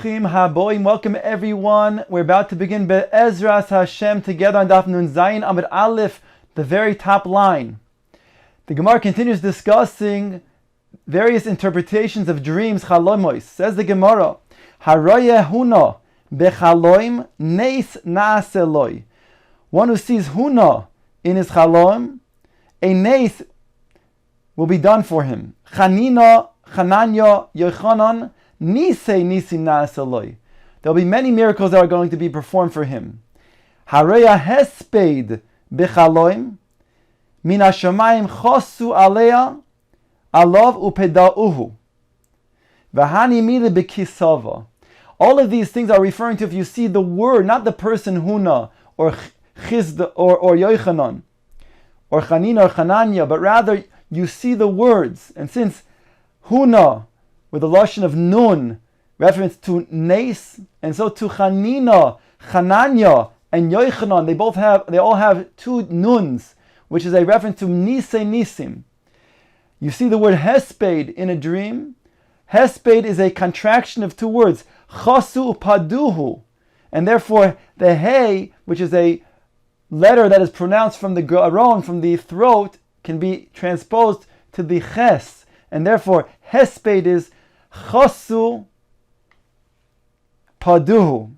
Bruchim haboim. Welcome everyone. We're about to begin Be'ezras Hashem together on Daf Nun Zayin Amud Aleph, the very top line. The Gemara continues discussing various interpretations of dreams, chalomois. Says the Gemara, Haroye huna bechaloim neis naaseloi. One who sees huna in his chalom, a neis will be done for him. Chanina, Chananya, Yochanan, Nisei Nisim Naasaloi. There will be many miracles that are going to be performed for him. Hareya Hesped Bechaloim Min Hashamayim Chosu Alea Alov Upedauhu Vahani Mile Bekisava. All of these things are referring to if you see the word, not the person Huna or Chizd or Yochanan or Chanina or Chananya, but rather you see the words. And since Huna with the lashon of nun, reference to Nes, and so to Chanina, Chananya, and Yochanan, they all have two nuns, which is a reference to Nisei Nisim. You see the word Hesped in a dream. Hesped is a contraction of two words, Chasu Paduhu, and therefore the Hey, which is a letter that is pronounced from the Garon, from the throat, can be transposed to the Ches, and therefore Hesped is Chasu Paduhu.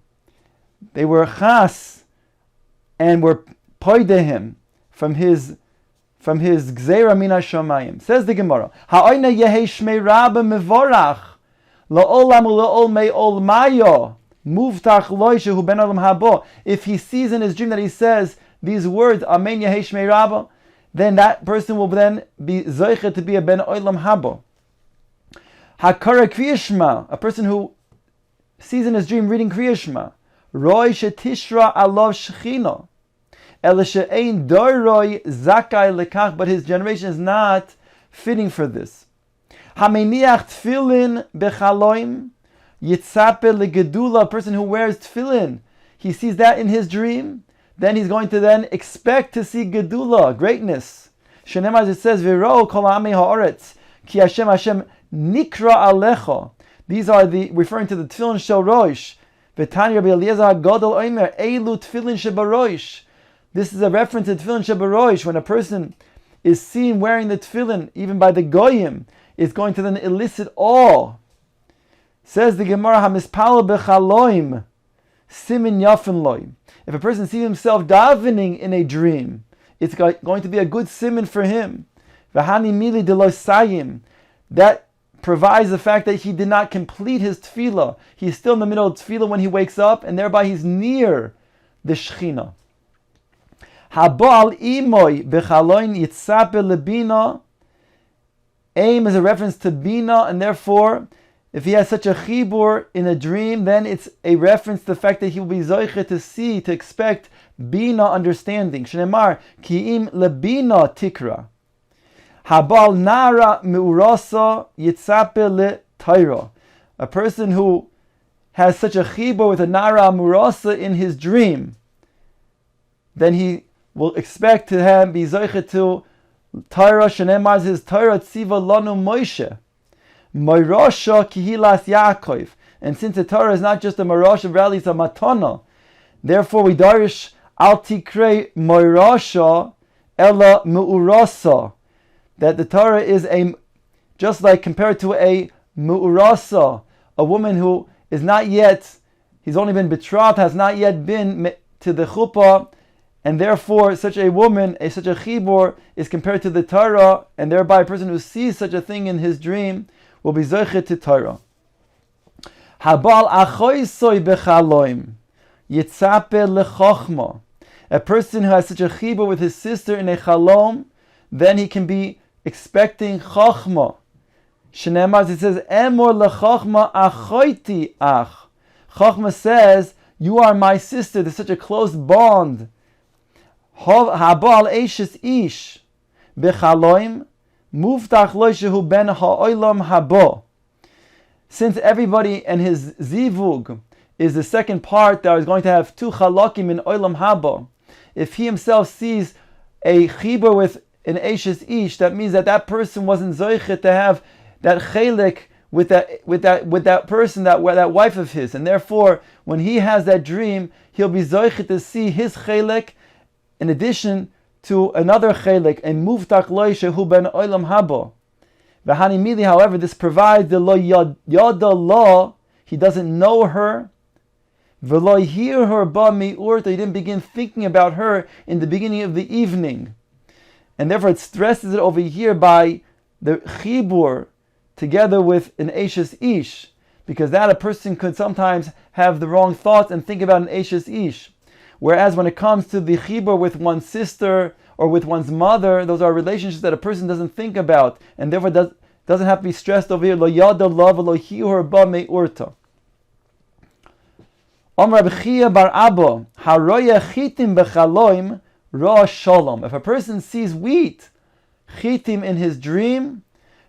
They were chas and were poidehim from his gzeira min hashamayim. Says the Gemara, Ha'oina yehe shmei rabba mevorach la'olam u'la'ol me'ol mayo muvtach loy shehu ben olam habo. If he sees in his dream that he says these words, Amen yehe shmei rabba, then that person will then be zoichet to be a ben olam habo. Hakara Kriyashma, a person who sees in his dream reading Kriyashma, Roy Shetishra Alav Shechina, Elishe'ein Doroi Zakai Lekach, but his generation is not fitting for this. Hameniach Tfilin Bechaloim Yitzape Legedula, a person who wears tefillin, he sees that in his dream, then he's going to then expect to see Gedula, greatness. Shenemar, as it says, Viro Kol Ha'amei Ha'aretz, Ki Hashem Nikra Alecha. These are referring to the tefillin shel rosh. V'tani Rabbi Eliezer Gadol Omer Eilu tefillin shebarosh. This is a reference to tefillin shebarosh. When a person is seen wearing the tefillin, even by the goyim, it's going to then elicit awe. Says the Gemara, Hamispal bechaloim simin yafin loy. If a person sees himself davening in a dream, it's going to be a good simin for him. V'hani mili de lo sayim. That provides the fact that he did not complete his tefillah. He's still in the middle of tefillah when he wakes up, and thereby he's near the Shechina. Habal imoy bechaloin yitzape lebina. Aim is a reference to bina, and therefore, if he has such a chibur in a dream, then it's a reference to the fact that he will be zoiche to see, to expect bina, understanding. Shnemar ki'im lebina tikra. Habal nara meurasa yitzape le taira. A person who has such a chibur with a nara meurasa in his dream, then he will expect to have be zoiche to taira. Shenemar his taira tziva lanu Moshe. Moirasha kihilas Yaakov. And since the Torah is not just a marasha, rather it's a matana, therefore we darish al tikrei moirasha ella meurasa. That the Torah is just like compared to a mu'urasa, a woman who is not yet, he's only been betrothed, has not yet been to the chuppah, and therefore such a woman, such a chibur, is compared to the Torah, and thereby a person who sees such a thing in his dream will be zoichet to Torah. Habal achoisoi bechaloim yitzape lechochma. A person who has such a chibur with his sister in a chalom, then he can be expecting chochma. Shenemaz, it says, Emor lechochma achoiti ach. Chochma says, you are my sister. There's such a close bond. Habal eishes ish bechaloim muftach lo shehu ben ha'olam habo. Since everybody and his zivug is the second part that is going to have two chalakim in olam habo, if he himself sees a chibur with an Eishes Ish, that means that person wasn't zoichet to have that chelik with that person, that wife of his, and therefore when he has that dream, he'll be zoichet to see his chelek in addition to another chelek, a muvtach loy shehu ben olam haba. V'hani mili, however, this provides the lo yada lo, he doesn't know her, v'lo hear her ba mi'urta, he didn't begin thinking about her in the beginning of the evening, and therefore it stresses it over here by the chibur together with an Eshes Ish, because that a person could sometimes have the wrong thoughts and think about an Eshes Ish. Whereas when it comes to the chibur with one's sister or with one's mother, those are relationships that a person doesn't think about, and therefore doesn't have to be stressed over here. Lo yada love lo hiur ba me'urta. Amar Rabbi Chia bar Abba, haroya chitim bechaloim ra shalom. If a person sees wheat, chitim in his dream,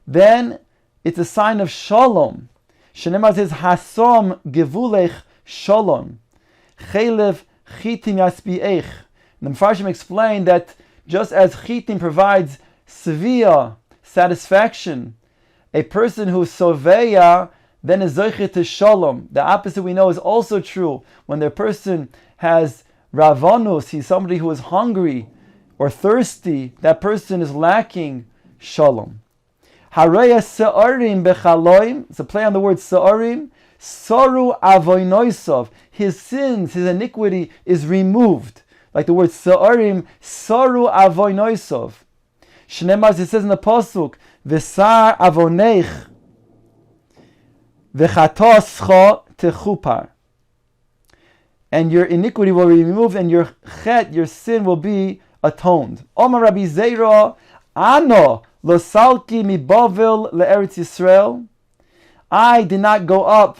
then it's a sign of shalom. Shenemar says, hasom gevulech shalom. Chelev chitim yaspiech. The Mepharshim explained that just as chitim provides sevia, satisfaction, a person who's soveya then is zoichet to shalom. The opposite we know is also true. When the person has ravanus, he's somebody who is hungry or thirsty, that person is lacking shalom. Haraya sa'arim bechaloim, it's a play on the word sa'arim, saru avoinoisov, his sins, his iniquity is removed. Like the word sa'arim, saru avoinoisov. Shneimar, it says in the pasuk, v'sar avoneich, v'chatoscha techupar. And your iniquity will be removed, and your chet, your sin, will be atoned. Omar Rabbi Zeira, ano losalki mi Bavel le'eretz Yisrael. I did not go up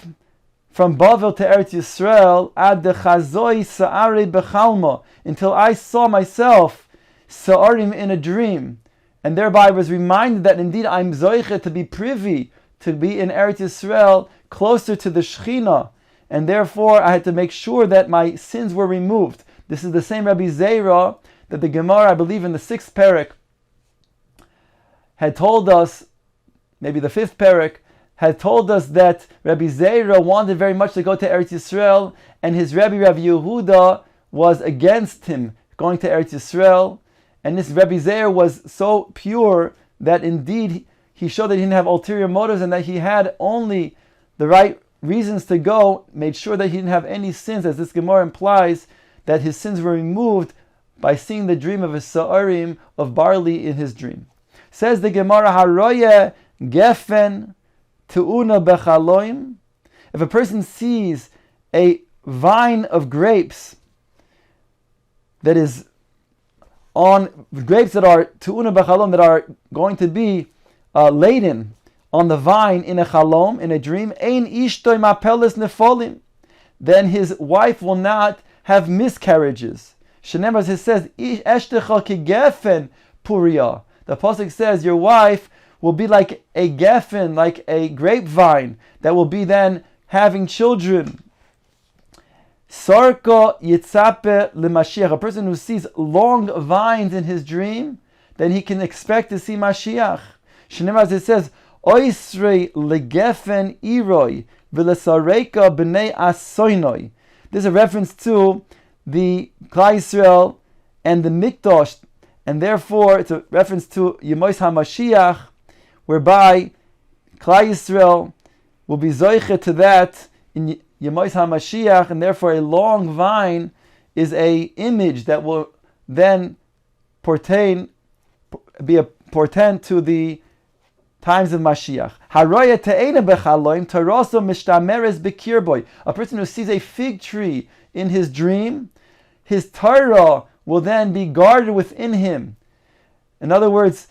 from Bavel to Eretz Yisrael ad de chazoi sa'ari bechalma, until I saw myself sa'arim in a dream, and thereby was reminded that indeed I'm zoiche to be privy to be in Eretz Yisrael, closer to the Shechina, and therefore I had to make sure that my sins were removed. This is the same Rabbi Zeira that the Gemara, I believe in the 6th parak, had told us, maybe the 5th parak, had told us that Rabbi Zeira wanted very much to go to Eretz Yisrael, and his Rabbi Yehuda was against him going to Eretz Yisrael, and this Rabbi Zeira was so pure that indeed he showed that he didn't have ulterior motives and that he had only the right reasons to go, made sure that he didn't have any sins, as this Gemara implies that his sins were removed by seeing the dream of a sa'arim of barley in his dream. Says the Gemara, haroye gefen tu'una bechaloim. If a person sees a vine of grapes that is on grapes that are tu'una bechalom, that are going to be laden on the vine in a chalom, in a dream, ein ishtoi mapeles nefolim, then his wife will not have miscarriages. Shenemar, it says, eshtecha ki gefen puria. The pasuk says your wife will be like a gefen, like a grapevine, that will be then having children. Sarka yitzape lemashiach. A person who sees long vines in his dream, then he can expect to see Mashiach. Shneimar, it says, oisrei legefen iroi v'lesareka b'nei asoinoi. This is a reference to the Klal Yisrael and the Mikdash, and therefore it's a reference to Yemos HaMashiach, whereby Klal Yisrael will be zoiche to that in Yemos HaMashiach, and therefore a long vine is a image that will then be a portent to the times of Mashiach. Haroya te'ena bechaloim taroso mishtameres bekirboy. A person who sees a fig tree in his dream, his Torah will then be guarded within him. In other words,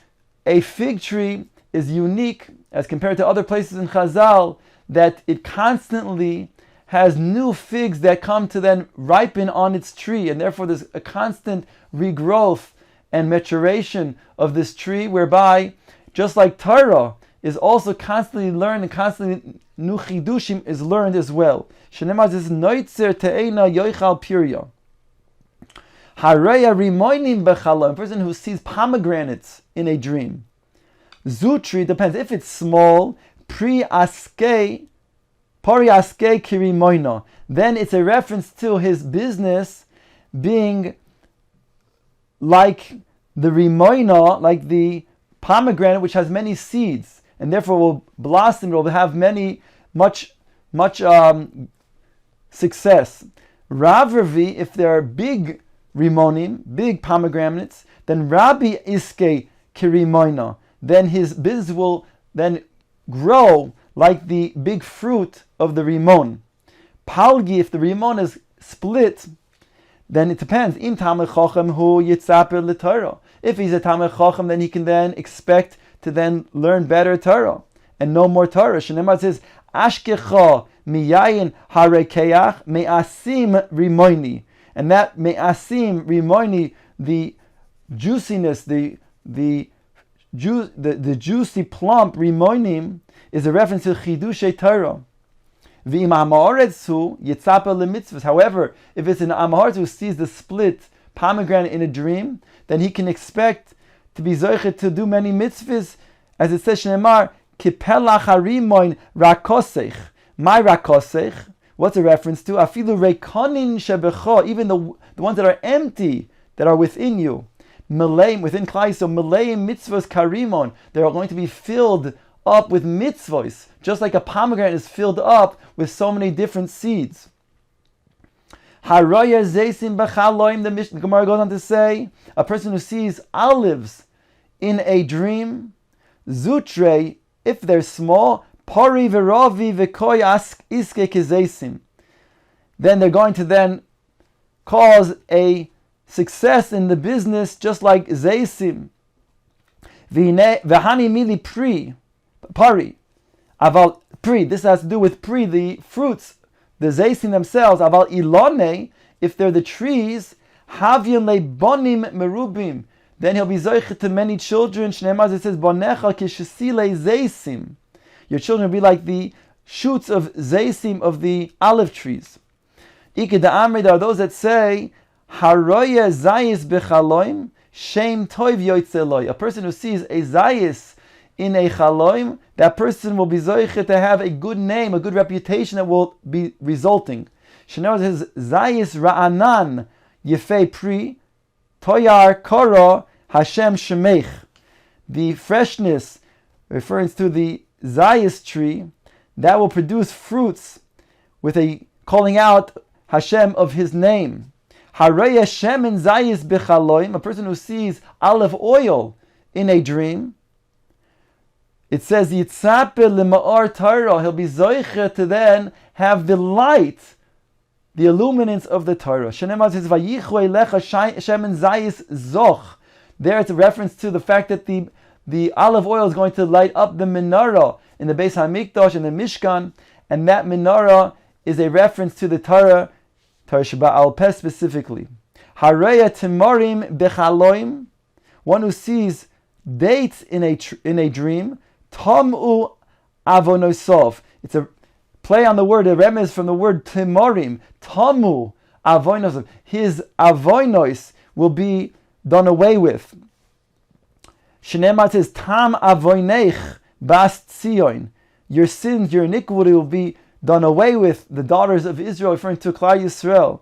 a fig tree is unique as compared to other places in Chazal, that it constantly has new figs that come to then ripen on its tree, and therefore there's a constant regrowth and maturation of this tree, whereby just like Torah is also constantly learned and constantly new chidushim is learned as well. Shenemar is noitzer te'ena yoichal pirya. Hareya rimoinim bechala, a person who sees pomegranates in a dream. Zutri depends if it's small. pri aske, pari aske kirimoino. Then it's a reference to his business being like the rimoina, like the pomegranate, which has many seeds, and therefore will blossom. It will have much success. Rav Ravi, if there are big rimonim, big pomegranates, then Rabbi iske kirimoina. Then his business will then grow like the big fruit of the rimon. Palgi, if the rimon is split, then it depends. Im Talmid Chacham hu yitzaper l'Torah. If he's a Talmid Chacham, then he can then expect to then learn better Torah and know more Torah. Shneimar says, Ashkecha miyayin harekeach me'asim rimoini. And that me'asim rimoini, the juiciness, the juicy plump rimoinim, is a reference to chidushay Torah. However, if it's an Amaretz who sees the split pomegranate in a dream, then he can expect to be zoichet to do many mitzvahs, as it says, Shneimar, kipelach harimoin rakosech. My rakosech, what's a reference to? Afilu reikonin shebecho, even the ones that are empty, that are within you. Meleim, within Klai, so meleim mitzvahs karimon, they are going to be filled up with mitzvahs, just like a pomegranate is filled up with so many different seeds. Haraya zeisim b'chaloim, the Gemara goes on to say, a person who sees olives in a dream, zutre, if they're small, pari v'rovi v'koy iske kezeisim, then they're going to then cause a success in the business, just like zeisim. V'hani mili pri, pari, aval pri, this has to do with pri, the fruits, the zeisim themselves. Aval ilone, if they're the trees, havyon leibonim merubim, then he'll be zoichet to many children. Shneimar, it says, bonecha kishesile zeisim. Your children will be like the shoots of zeisim, of the olive trees. Ike da amri, there are those that say, haroya zayis bechaloim, shem toiv yoitzeloi. A person who sees a zayis in a chaloim, that person will be zoichet to have a good name, a good reputation that will be resulting. Shneimar says, zayis ra'anan yefei pri, toyar koro Hashem shemeich. The freshness, referring to the zayis tree, that will produce fruits with a calling out Hashem of His name. Haraya shemen zayis bechaloim, a person who sees olive oil in a dream, it says yitzape lema'or Torah, he'll be zoiche to then have the light, the illuminance of the Torah. Shneimar says vayichwe lecha shemen zayis zoch. There it's a reference to the fact that the olive oil is going to light up the menorah in the Beis HaMikdash and the Mishkan, and that menorah is a reference to the Torah Sheba'al Peh specifically. Hareya timorim bechaloim, one who sees dates in a dream, tamu avonosov. It's a play on the word, a remez from the word timorim, tamu avonosov. His avonos will be done away with. Shneimar says, tam avoinech bas tzion. Your sins, your iniquity will be done away with, the daughters of Israel, referring to Klal Yisrael.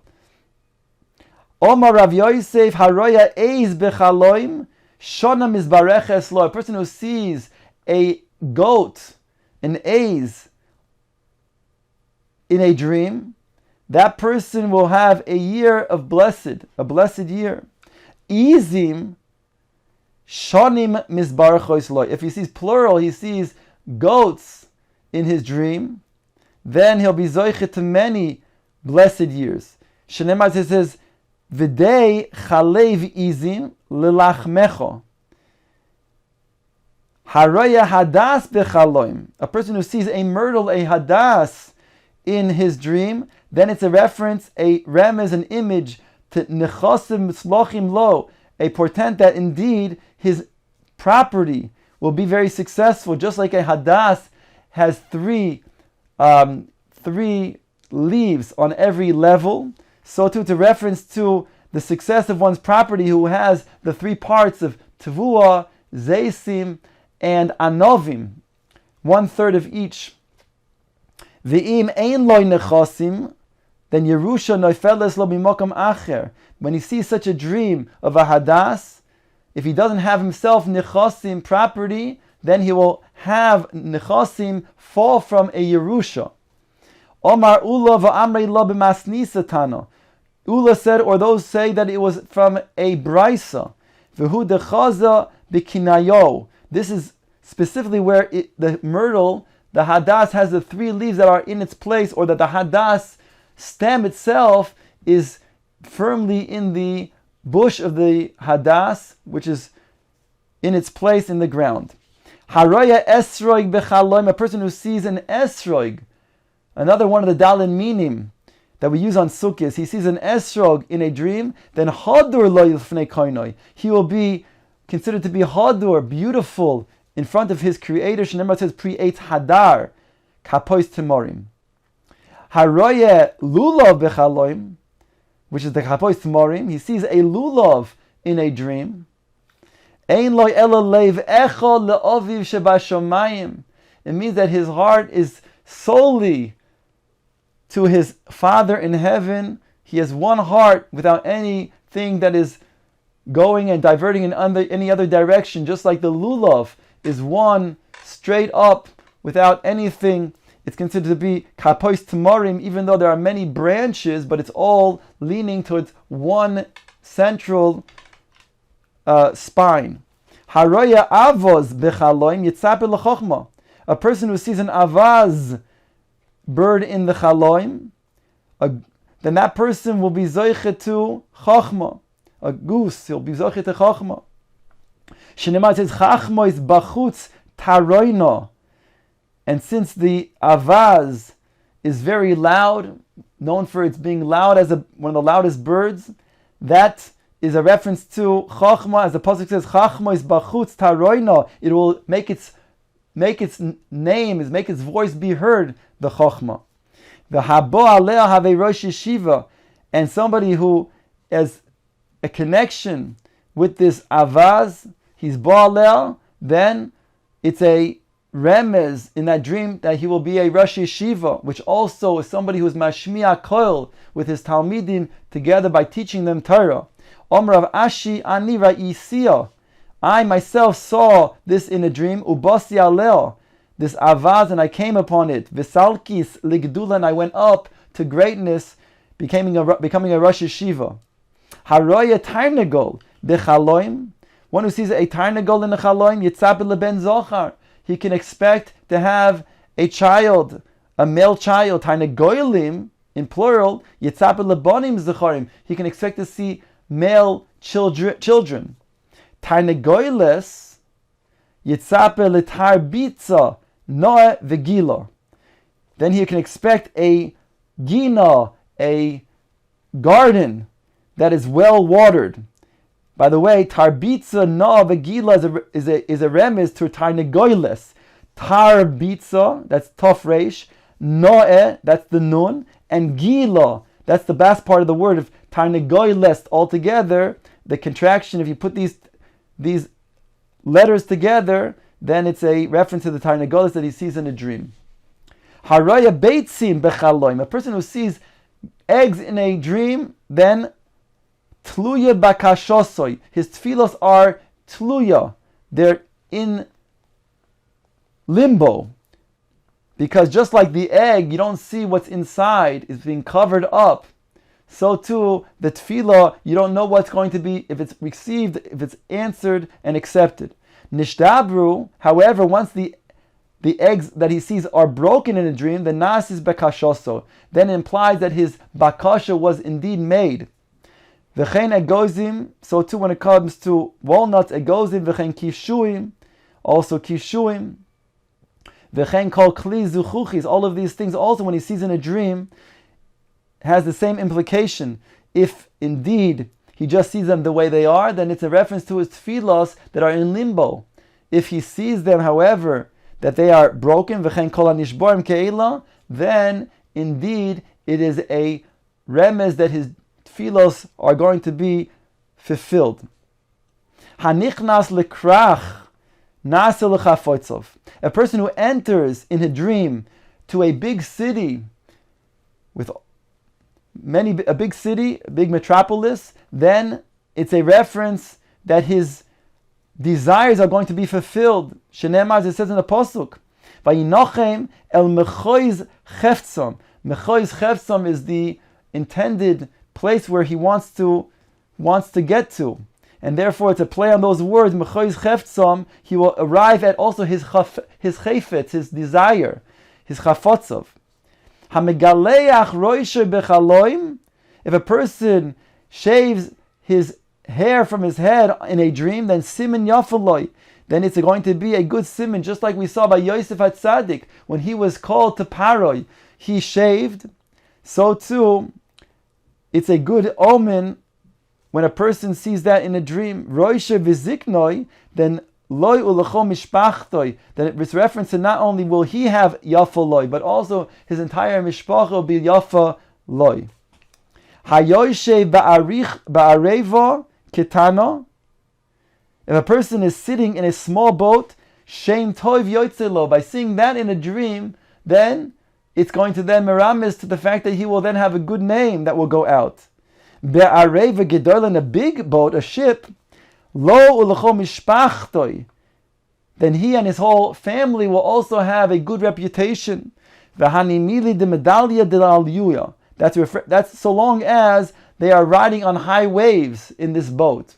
Omar Rav Yosef, haroya eiz bechaloim, shona mizbarech eslo. A person who sees a goat, an eiz, in a dream, that person will have a year of a blessed year. Izim shonim mizbarachos lo. If he sees plural, he sees goats in his dream, then he'll be zoichet to many blessed years. Shneimar says, "V'dei chalev izim lelachmecho." Haraya hadas bechaloim. A person who sees a myrtle, a hadas, in his dream, then it's a reference, a remez, an image to nechosim tzlochim lo, a portent that indeed his property will be very successful, just like a hadas has three leaves on every level. So too, it's a reference to the success of one's property who has the three parts of tevuah, zeisim, and anovim. 1/3 of each. V'im ein loy nechasim, then Yerusha noifeles lo b'mokom acher. When he sees such a dream of a hadas, if he doesn't have himself nechasim property, then he will have nechasim fall from a Yerusha. Omar Ula v'amrei lo b'masnisa tano. Ula said, or those say that it was from a brisa. V'hu dechaza b'kinayo. This is specifically where the myrtle, the hadas, has the 3 leaves that are in its place, or that the hadas stem itself is firmly in the bush of the hadas, which is in its place in the ground. Haraya esroig bechaloim, a person who sees an esroig, another one of the dalin minim that we use on sukkahs, he sees an esrog in a dream, then hadur lo yilfnei koinoi, he will be considered to be hadur, beautiful, in front of his creator. Shneimar says pre-8 hadar, kapois timorim. Haroye lulav bechaloim, which is the kapois timorim, he sees a lulav in a dream. Ein lo ela leiv echo le'oviv shebashomayim. It means that his heart is solely to his Father in heaven. He has one heart without anything that is going and diverting in any other direction, just like the lulav is one straight up without anything. It's considered to be kapois timorim, even though there are many branches, but it's all leaning towards one central spine. Haroya avos bechaloim yitzape lechochma. A person who sees an avaz bird in the chaloim, then that person will be zoiche to chochma. A goose, he'll be zoiche to chochma. Shneimar says chachma is bachutz taroina. And since the avaz is very loud, known for its being loud as one of the loudest birds, that is a reference to Chachma, as the pasuk says, Chachma is bachutz taroina. It will make its name, make its voice be heard, the Chachma. The habo aleh have a rosh yeshiva, and somebody who has a connection with this avaz, he's ba'aleh, then it's a remez in that dream that he will be a Rosh Yeshiva, which also is somebody who is mashmiya koil with his talmidim together by teaching them Torah. Omer of Ashi ani ra'isiya. I myself saw this in a dream. Ubasi aleo, this avaz, and I came upon it. Visalkis ligdula, and I went up to greatness, becoming a Rosh Yeshiva. Haroya tarnegol bechaloim. One who sees a tarnegol in the chaloim, yitzab leben zochar. He can expect to have a child, a male child. Tarnegoilim, in plural, yitzap lebonim zecharim. He can expect to see male children. Tarnegoiles, yitzap letarbitza noe vegila. Then he can expect a gina, a garden that is well watered. By the way, tarbitza na v'gila is a remez to tarnegoiles. Tarbitza, that's tof reish. Noe, that's the nun. And gila, that's the best part of the word of tarnegoiles altogether. The contraction, if you put these letters together, then it's a reference to the tarnegoiles that he sees in a dream. Haraya beitzim bechaloim. A person who sees eggs in a dream, then tluya bakashosoi. His tefillos are tluya. They're in limbo. Because just like the egg, you don't see what's inside. It's being covered up. So too, the tefillah, you don't know what's going to be, if it's received, if it's answered and accepted. Nishdabru, however, once the eggs that he sees are broken in a dream, the nas is bakashoso. Then it implies that his bakasha was indeed made. V'chein egozim, so too when it comes to walnuts, egozim, v'chein kishuim, also kishuim, v'chein kol kli zuchuchis, all of these things also when he sees in a dream, has the same implication. If indeed he just sees them the way they are, then it's a reference to his tefillos that are in limbo. If he sees them, however, that they are broken, v'chein kol hanishborim ke'ela, then indeed it is a remez that his tefillos are going to be fulfilled. Hanichnas lekrach nasa l'chafotzov. A person who enters in a dream to a big city with a big city, a big metropolis, then it's a reference that his desires are going to be fulfilled. Shenemar, as it says in the pasuk, Vayinochem el mechoiz cheftzom. Mechoiz cheftzom is the intended place where he wants to get to, and therefore it's a play on those words. Mechoiz cheftzom. He will arrive at also his chayfetz, his desire, his chafotzov. Hamegaleach roishe bechaloim. If a person shaves his hair from his head in a dream, then simin yafaloi. Then it's going to be a good simin, just like we saw by Yosef HaTzadik when he was called to Paroi. He shaved. So too, it's a good omen when a person sees that in a dream. Roishe v'ziknoi, then loy ulecho mishpachtoi. Then it's reference to not only will he have yafa loy, but also his entire mishpacha will be yafa loy. Hayoyshe ba'arevo ketano. If a person is sitting in a small boat, shem toiv yotzelo, by seeing that in a dream, then it's going to then meramis to the fact that he will then have a good name that will go out. Be'areva gedol, in a big boat, a ship, lo ulecho mishpachtoi, then he and his whole family will also have a good reputation. V'hanimili de medalya de aliyuya. That's so long as they are riding on high waves in this boat.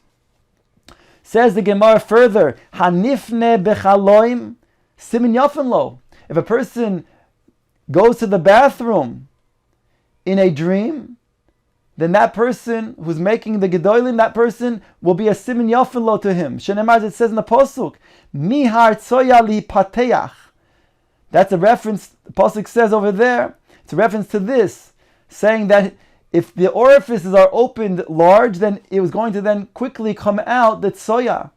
Says the Gemara further, Hanifne bechaloim simin yafen lo. If a person goes to the bathroom in a dream, then that person who's making the gedolim, that person will be a simin yafen lo to him. Shenemar, it says in the pasuk, Mihar tzoya li pateach. That's a reference, the pasuk says over there, it's a reference to this, saying that if the orifices are opened large, then it was going to then quickly come out the tzoya.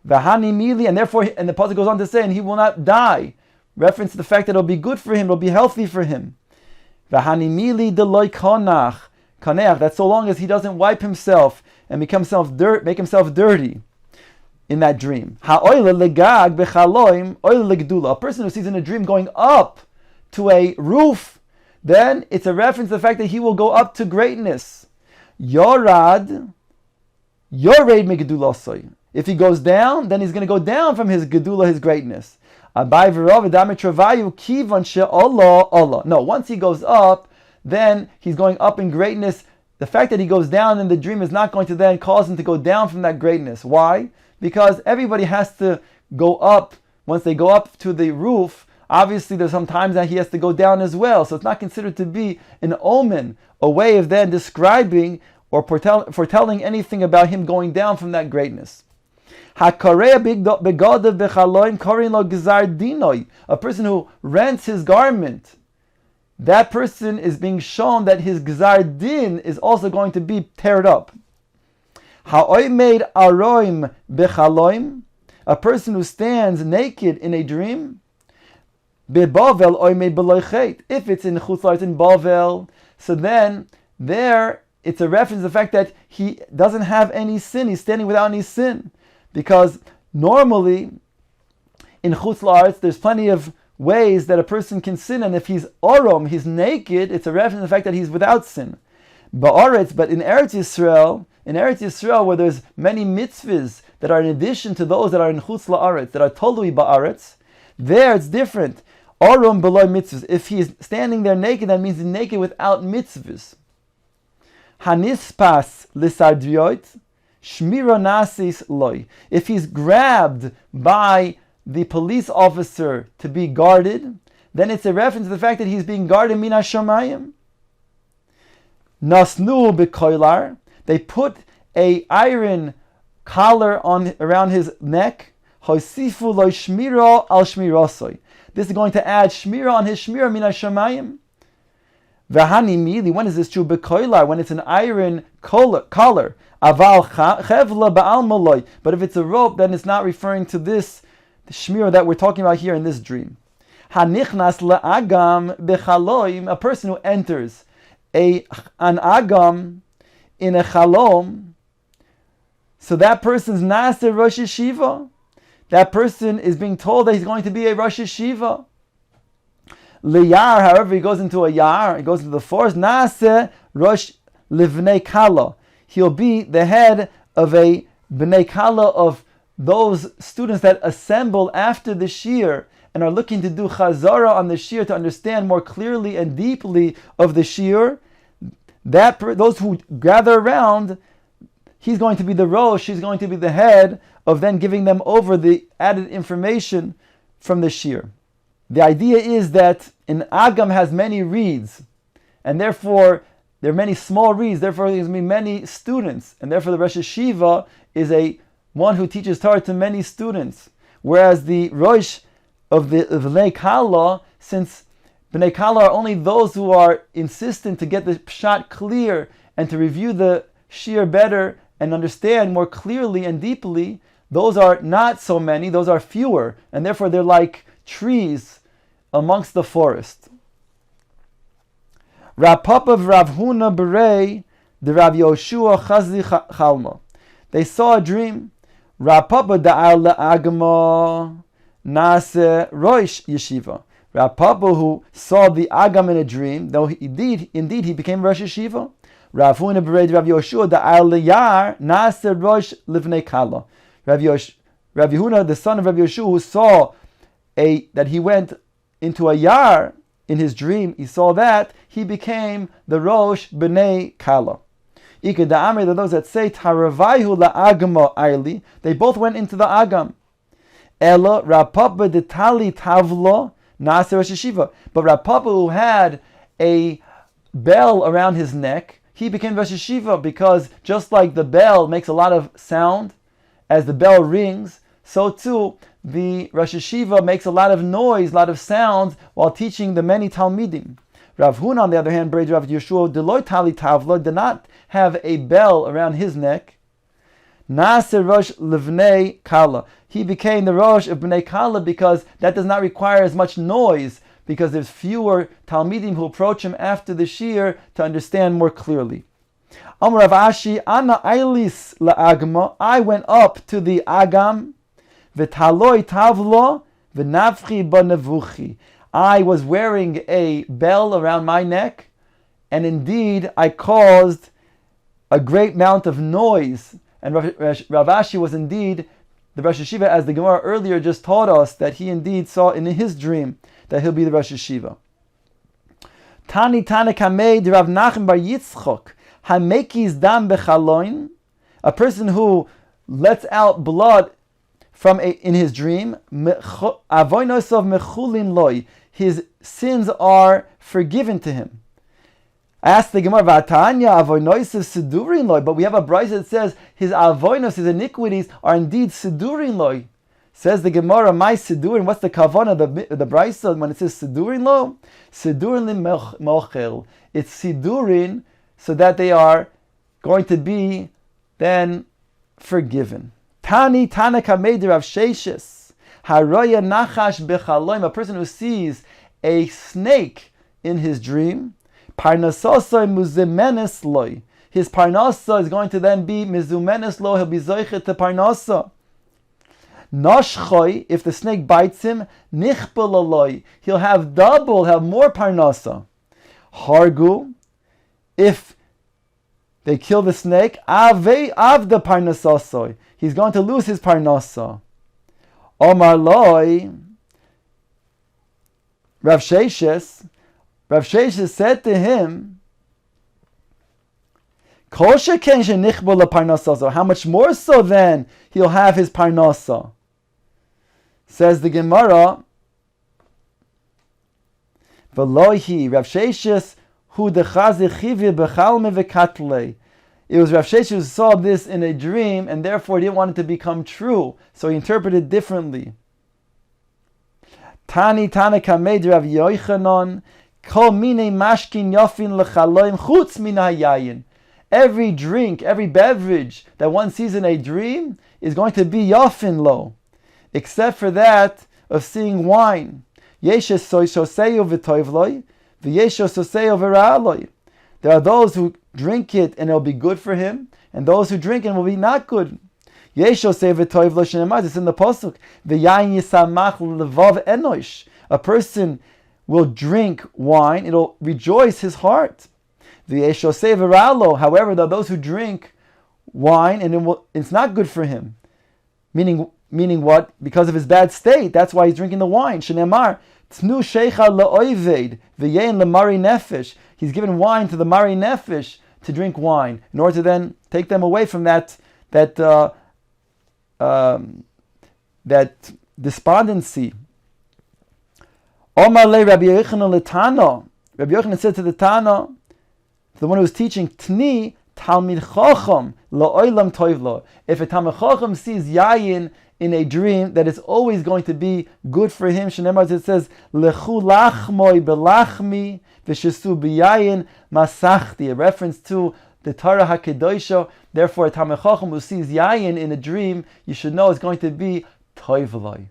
V'hani mili, and therefore, and the pasuk goes on to say, and he will not die. Reference to the fact that it'll be good for him, it'll be healthy for him. V'hani mili deloy konach. Kaneach, that's so long as he doesn't wipe himself and make himself dirty in that dream. Ha'oyle legag bechaloim oyle legdula. A person who sees in a dream going up to a roof, then it's a reference to the fact that he will go up to greatness. Yorad megdulasoi. If he goes down, then he's going to go down from his gedula, his greatness. Abai v'rov edam travayu kivan she'Allah Allah. No, once he goes up, then he's going up in greatness. The fact that he goes down in the dream is not going to then cause him to go down from that greatness. Why? Because everybody has to go up. Once they go up to the roof, obviously there's some times that he has to go down as well. So it's not considered to be an omen, a way of then describing or foretelling anything about him going down from that greatness. A person who rents his garment, that person is being shown that his gzar din is also going to be teared up. Ha'oimed aroim bechaloim, a person who stands naked in a dream. Bebavel oimed beloichet. If it's in chutz la'aretz in Bavel, so then there it's a reference to the fact that he doesn't have any sin. He's standing without any sin, because normally in chutz la'aretz there's plenty of ways that a person can sin, and if he's orom, he's naked, it's a reference to the fact that he's without sin. But in Eretz Yisrael, where there's many mitzvahs that are in addition to those that are in chutz la'aretz, that are tolui ba'aretz, there it's different. Orom below mitzvahs. If he's standing there naked, that means he's naked without mitzvahs. Hanispas lisardriot, shmira nasis loy. If he's grabbed by the police officer to be guarded, then it's a reference to the fact that he's being guarded min hashamayim. Nasnu bekoilar. They put a iron collar around his neck. Hosifu lo shmira al shmirasoi. This is going to add shmira on his shmira min hashamayim. V'hani mili. When is this true? Bekoilar, when it's an iron collar. Aval chevla ba'al maloi. But if it's a rope, then it's not referring to this the shmira that we're talking about here in this dream. Hanichnas la'agam bechaloim, a person who enters an agam in a chalom, so that person's naser rosh yeshiva. that person is being told that he's going to be a Rosh Yeshiva. Liyar, however, he goes into a yar, he goes into the forest. Naaseh Rosh Livnei Kala. He'll be the head of a Bnei Kala, of those students that assemble after the shir and are looking to do chazara on the shir to understand more clearly and deeply of the shir. Those who gather around, he's going to be the rosh, she's going to be the head of then giving them over the added information from the shir. The idea is that an agam has many reeds, and therefore there are many small reeds, therefore there's going to be many students, and therefore the Rosh Yeshiva is one who teaches Torah to many students. Whereas the Rosh of the Bnei Kala, since Bnei Kala are only those who are insistent to get the pshat clear and to review the shir better and understand more clearly and deeply, those are not so many, those are fewer, and therefore they're like trees amongst the forest. Rav Papa of Rav Huna Berei, the Rav Yoshua Chazi Chalma. They saw a dream. Rav Papa da'al la'agama nase roish yeshiva. Rav Papa, who saw the agam in a dream, though indeed he became Rosh Yeshiva. Rav Huna Berei, Rav Yoshua da'al la'yar nase roish livnei kala. Rav Yehuna, the son of Rav Yoshua, who saw that he went into a yar in his dream, he saw that, he became the Rosh B'nei Kala. Ika da'amri, those that say, Taravaihu la'agama ayli, they both went into the agam. Ela Rapapa detali tavlo nase Rosh Yeshiva. But Rapapa, who had a bell around his neck, he became Rosh Yeshiva, because just like the bell makes a lot of sound, as the bell rings, so too the Rosh Yeshiva makes a lot of noise, a lot of sounds while teaching the many Talmidim. Rav Huna, on the other hand, Rav Yeshua, Deloy Tali Tavla, did not have a bell around his neck. Nasir Rosh Livnei Kala. He became the Rosh of Bnei Kala because that does not require as much noise, because there's fewer Talmidim who approach him after the shir to understand more clearly. Amar Rav Ashi, Ana Ailis la'agma, I went up to the agam, v'taloi tavlo, v'navchi b'nevuchi. I was wearing a bell around my neck, and indeed I caused a great amount of noise. And Rav Ashi was indeed the Rosh Yeshiva, as the Gemara earlier just taught us, that he indeed saw in his dream that he'll be the Rosh Yeshiva. Tani Kamei Rav Nachem bar Yitzchok. Hamekis dam bechaloin, a person who lets out blood in his dream. Avoinosov mechulin loy, his sins are forgiven to him. Ask the Gemara, Vatanya avoinosov sedurin loy, but we have a brayso that says his avoinos, his iniquities, are indeed sedurin loy. Says the Gemara, my sedurin, what's the kavana, the brayso when it says sedurin lo? Sedurin li mochel. It's sedurin, so that they are going to be then forgiven. Tani Tanaka Meidir of Sheshes. Haroya Nachash Bechaloim, a person who sees a snake in his dream. Parnasosoi Muzimenes Loi. His parnasa is going to then be Mizumenes Lo, he'll be Zoichet to parnasa. Noshchoi, if the snake bites him, Nichbel Loi, he'll have more parnasa. Hargu, if they kill the snake, avei av the parnasasoi, he's going to lose his parnasa. Omar loi, Rav Sheshes said to him, Kol sheken shenichbo leparnasa, how much more so then he'll have his parnasa. Says the Gemara, Velohi, Rav Sheshes, it was Rav Sheshes who saw this in a dream, and therefore he didn't want it to become true, so he interpreted differently. Tani Kamed Rav Yochanan, Kol mine mashkin yofin lechaloim chutz min hayayin. Every drink, every beverage that one sees in a dream is going to be yofin lo, except for that of seeing wine. Yeshes soisoseyo v'toivloi. There are those who drink it and it'll be good for him, and those who drink it will be not good. Yesho say v'toiv lo shenemar. It's in the pasuk. V'yayin yisamach levav enosh. A person will drink wine; it'll rejoice his heart. V'yesho say v'ralo. However, there are those who drink wine and it's not good for him. Meaning what? Because of his bad state. That's why he's drinking the wine. Shenemar tnu sheicha leoived v'yein lemari nefesh. He's given wine to the mari nefesh to drink wine in order to then take them away from that despondency. Omar le Rabbi Yochanan letana. Rabbi Yochanan said to the Tana, the one who was teaching, Tni Talmid Chacham la'olam toivlo. If a Talmid Chacham sees yayin in a dream, that is always going to be good for him. Shenemar, it says, Lechu lachmoi belachmi v'shesu b'yayin masachti, a reference to the Torah HaKedosha. Therefore, a Talmid Chacham who sees yayin in a dream, you should know it's going to be toivloi.